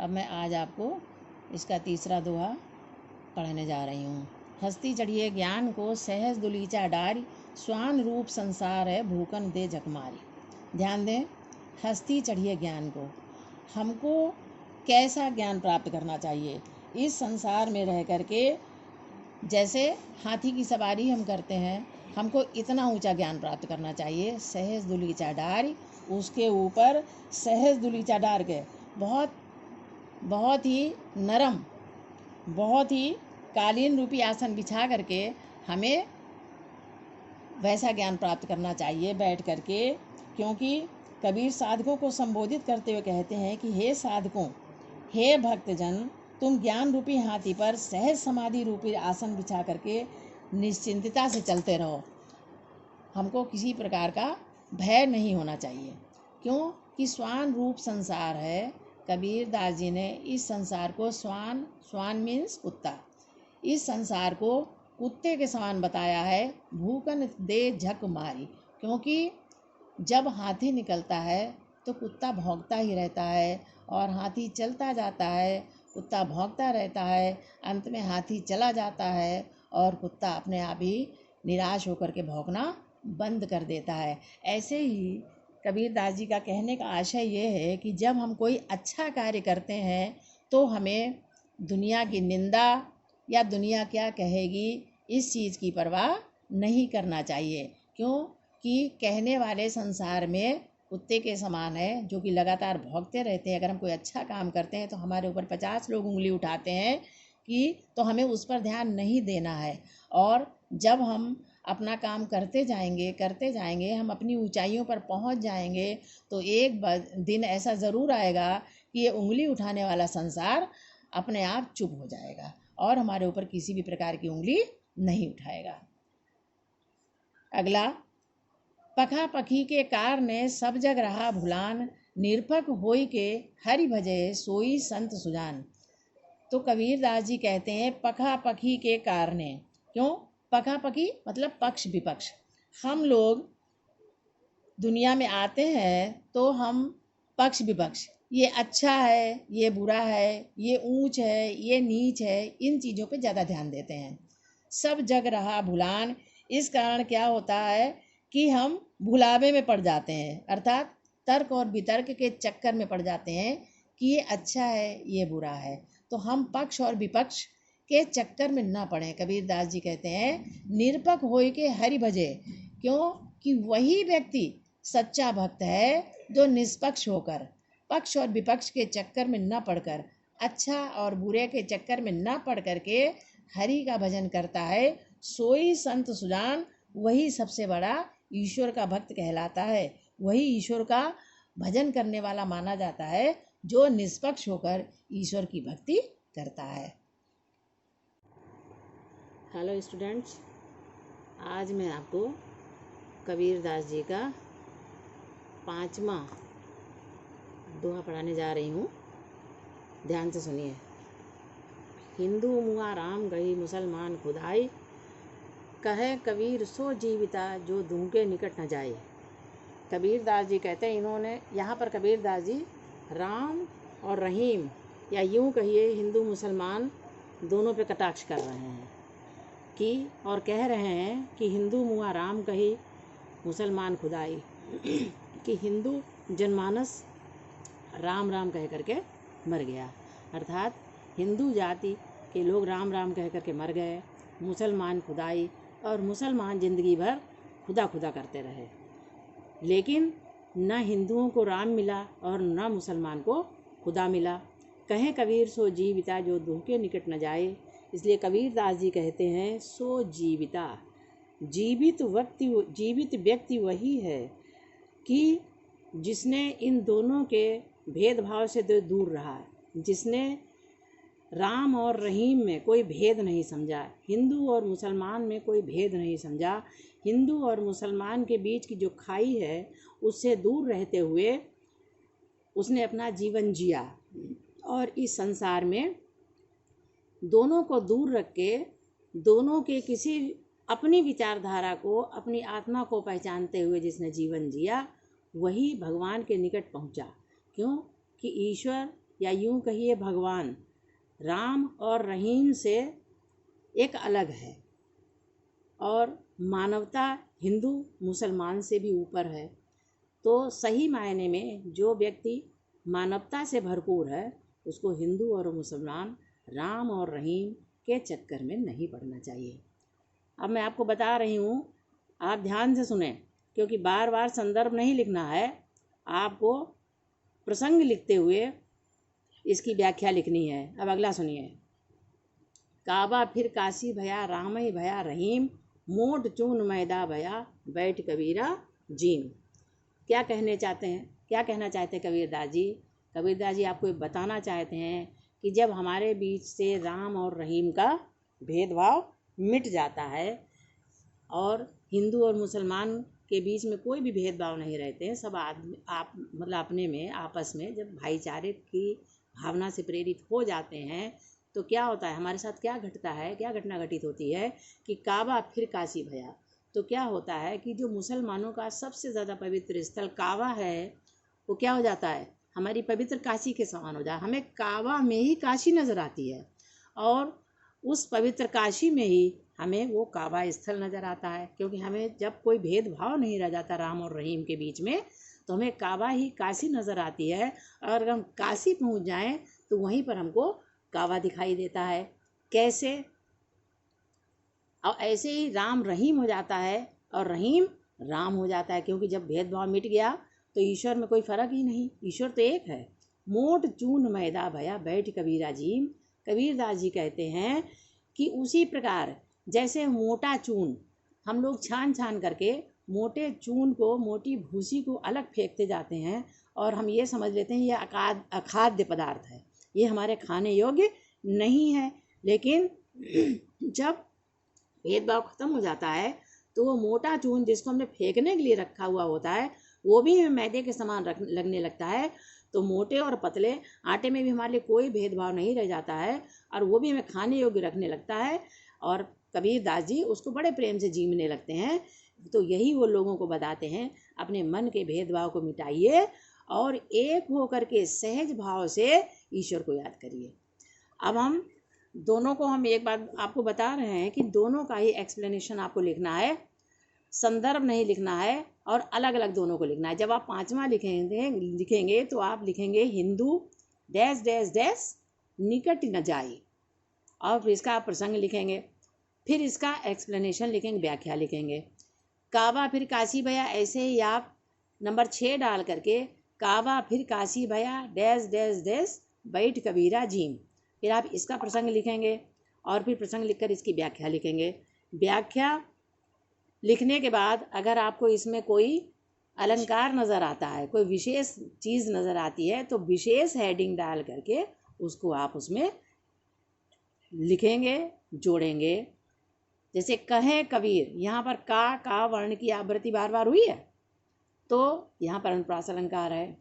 अब मैं आज आपको इसका तीसरा दोहा पढ़ने जा रही हूँ। हस्ती चढ़िए ज्ञान को सहज दुलीचा डारी, स्वान रूप संसार है भूखन दे झकमारी। ध्यान दें, हस्ती चढ़िए ज्ञान को, हमको कैसा ज्ञान प्राप्त करना चाहिए इस संसार में रह करके। जैसे हाथी की सवारी हम करते हैं, हमको इतना ऊंचा ज्ञान प्राप्त करना चाहिए। सहज दुलीचा डार, उसके ऊपर सहज दुलीचा डार के बहुत ही नरम, बहुत ही कालीन रूपी आसन बिछा करके हमें वैसा ज्ञान प्राप्त करना चाहिए बैठ करके। क्योंकि कबीर साधकों को संबोधित करते हुए कहते हैं कि हे साधकों, हे भक्तजन, तुम ज्ञान रूपी हाथी पर सहज समाधि रूपी आसन बिछा करके निश्चिंतता से चलते रहो। हमको किसी प्रकार का भय नहीं होना चाहिए। क्यों कि स्वान रूप संसार है। कबीर दास जी ने इस संसार को स्वान मीन्स कुत्ता, इस संसार को कुत्ते के समान बताया है। भूखन दे झक मारी, क्योंकि जब हाथी निकलता है तो कुत्ता भौंकता ही रहता है, और हाथी चलता जाता है, कुत्ता भौंकता रहता है, अंत में हाथी चला जाता है और कुत्ता अपने आप ही निराश होकर के भौंकना बंद कर देता है। ऐसे ही कबीर दास जी का कहने का आशय ये है कि जब हम कोई अच्छा कार्य करते हैं तो हमें दुनिया की निंदा या दुनिया क्या कहेगी इस चीज़ की परवाह नहीं करना चाहिए। क्यों कि कहने वाले संसार में कुत्ते के समान है, जो कि लगातार भौंकते रहते हैं। अगर हम कोई अच्छा काम करते हैं तो हमारे ऊपर 50 लोग उंगली उठाते हैं कि तो हमें उस पर ध्यान नहीं देना है। और जब हम अपना काम करते जाएंगे, हम अपनी ऊंचाइयों पर पहुंच जाएंगे, तो एक दिन ऐसा ज़रूर आएगा कि ये उंगली उठाने वाला संसार अपने आप चुप हो जाएगा और हमारे ऊपर किसी भी प्रकार की उंगली नहीं उठाएगा। अगला, पखा पखी के कार ने सब जग रहा भुलान, निरपक होई के हरि भजे सोई संत सुजान। तो कबीर दास जी कहते हैं पखा पखी के कार ने। क्यों? पखा पखी मतलब पक्ष विपक्ष। हम लोग दुनिया में आते हैं तो हम पक्ष विपक्ष, ये अच्छा है, ये बुरा है, ये ऊंच है, ये नीच है, इन चीज़ों पे ज़्यादा ध्यान देते हैं। सब जग रहा भुलान, इस कारण क्या होता है कि हम भुलावे में पड़ जाते हैं, अर्थात तर्क और वितर्क के चक्कर में पड़ जाते हैं कि ये अच्छा है, ये बुरा है। तो हम पक्ष और विपक्ष के चक्कर में ना पड़े। कबीर दास जी कहते हैं निरपक होय के हरि भजे। क्यों कि वही व्यक्ति सच्चा भक्त है जो निष्पक्ष होकर, पक्ष और विपक्ष के चक्कर में न पड़कर, अच्छा और बुरे के चक्कर में न पड़ करके हरि का भजन करता है। सोई संत सुजान, वही सबसे बड़ा ईश्वर का भक्त कहलाता है। वही ईश्वर का भजन करने वाला माना जाता है जो निष्पक्ष होकर ईश्वर की भक्ति करता है। हेलो स्टूडेंट्स, आज मैं आपको कबीर दास जी का 5वां दोहा पढ़ाने जा रही हूँ। ध्यान से सुनिए। हिंदू मुआ राम गई मुसलमान खुदाई, कहे कबीर सो जीविता जो दूं के निकट न जाए। कबीर दास जी कहते हैं, इन्होंने यहाँ पर कबीर दास जी राम और रहीम, या यूँ कहिए हिंदू मुसलमान दोनों पे कटाक्ष कर रहे हैं कि, और कह रहे हैं कि हिंदू मुआ राम कही मुसलमान खुदाई, कि हिंदू जनमानस राम राम कह करके मर गया, अर्थात हिंदू जाति के लोग राम राम कह करके मर गए। मुसलमान खुदाई, और मुसलमान ज़िंदगी भर खुदा खुदा करते रहे, लेकिन न हिंदुओं को राम मिला और न मुसलमान को खुदा मिला। कहें कबीर सो जीविता जो दूं के निकट न जाए। इसलिए कबीर दास जी कहते हैं सो जीविता, जीवित व्यक्ति वही है कि जिसने इन दोनों के भेदभाव से दूर रहा, जिसने राम और रहीम में कोई भेद नहीं समझा, हिंदू और मुसलमान में कोई भेद नहीं समझा, हिंदू और मुसलमान के बीच की जो खाई है उससे दूर रहते हुए उसने अपना जीवन जिया, और इस संसार में दोनों को दूर रख के, दोनों के किसी अपनी विचारधारा को, अपनी आत्मा को पहचानते हुए जिसने जीवन जिया, वही भगवान के निकट पहुंचा। क्यों कि ईश्वर या यूं कहिए भगवान राम और रहीम से एक अलग है और मानवता हिंदू मुसलमान से भी ऊपर है। तो सही मायने में जो व्यक्ति मानवता से भरपूर है उसको हिंदू और मुसलमान राम और रहीम के चक्कर में नहीं पड़ना चाहिए। अब मैं आपको बता रही हूँ, आप ध्यान से सुने, क्योंकि बार बार संदर्भ नहीं लिखना है, आपको प्रसंग लिखते हुए इसकी व्याख्या लिखनी है। अब अगला सुनिए। काबा फिर काशी भया राम ही भया रहीम, मोट चून मैदा भया बैठ कबीरा जीम। क्या कहना चाहते हैं कबीरदास जी? कबीरदास जी आपको बताना चाहते हैं कि जब हमारे बीच से राम और रहीम का भेदभाव मिट जाता है और हिंदू और मुसलमान के बीच में कोई भी भेदभाव नहीं रहते हैं, सब आदमी मतलब अपने में आपस में जब भाईचारे की भावना से प्रेरित हो जाते हैं तो क्या होता है, हमारे साथ क्या घटता है, क्या घटना घटित होती है कि काबा फिर काशी भया। तो क्या होता है कि जो मुसलमानों का सबसे ज़्यादा पवित्र स्थल काबा है वो क्या हो जाता है, हमारी पवित्र काशी के समान हो जाए। हमें काबा में ही काशी नज़र आती है और उस पवित्र काशी में ही हमें वो काबा स्थल नज़र आता है, क्योंकि हमें जब कोई भेदभाव नहीं रह जाता राम और रहीम के बीच में तो हमें काबा ही काशी नज़र आती है। और अगर हम काशी पहुंच जाएं तो वहीं पर हमको काबा दिखाई देता है। कैसे? और ऐसे ही राम रहीम हो जाता है और रहीम राम हो जाता है, क्योंकि जब भेदभाव मिट गया तो ईश्वर में कोई फर्क ही नहीं, ईश्वर तो एक है। मोट चून मैदा भया बैठ कबीरा जीम। कबीरदास जी कहते हैं कि उसी प्रकार जैसे मोटा चून हम लोग छान करके मोटे चून को, मोटी भूसी को अलग फेंकते जाते हैं और हम ये समझ लेते हैं ये अखाद्य पदार्थ है, ये हमारे खाने योग्य नहीं है। लेकिन जब भेदभाव खत्म हो जाता है तो वो मोटा चून जिसको हमने फेंकने के लिए रखा हुआ होता है वो भी हमें मैदे के समान लगने लगता है। तो मोटे और पतले आटे में भी हमारे लिए कोई भेदभाव नहीं रह जाता है और वो भी हमें खाने योग्य रखने लगता है। और कबीरदास जी उसको बड़े प्रेम से जीने लगते हैं। तो यही वो लोगों को बताते हैं, अपने मन के भेदभाव को मिटाइए और एक होकर के सहज भाव से ईश्वर को याद करिए। अब हम दोनों को हम एक बात आपको बता रहे हैं कि दोनों का ही एक्सप्लेनेशन आपको लिखना है, संदर्भ नहीं लिखना है और अलग अलग दोनों को लिखना है। जब आप पांचवा लिखेंगे तो आप लिखेंगे हिंदू डैश डैश डैश निकट न जाए और फिर इसका आप प्रसंग लिखेंगे, फिर इसका एक्सप्लेनेशन लिखेंगे, व्याख्या लिखेंगे। काबा फिर काशी भया, ऐसे ही आप नंबर 6 डाल करके काबा फिर काशी भया डैश डैश डैश बैठ कबीरा जीम, फिर आप इसका प्रसंग लिखेंगे और फिर प्रसंग लिखकर इसकी व्याख्या लिखेंगे। व्याख्या लिखने के बाद अगर आपको इसमें कोई अलंकार नज़र आता है, कोई विशेष चीज़ नज़र आती है तो विशेष हेडिंग डाल करके उसको आप उसमें लिखेंगे, जोड़ेंगे। जैसे कहें कबीर, यहाँ पर का वर्ण की आवृत्ति बार बार हुई है तो यहाँ पर अनुप्रास अलंकार है।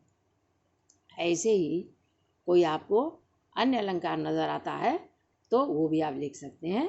ऐसे ही कोई आपको अन्य अलंकार नज़र आता है तो वो भी आप लिख सकते हैं।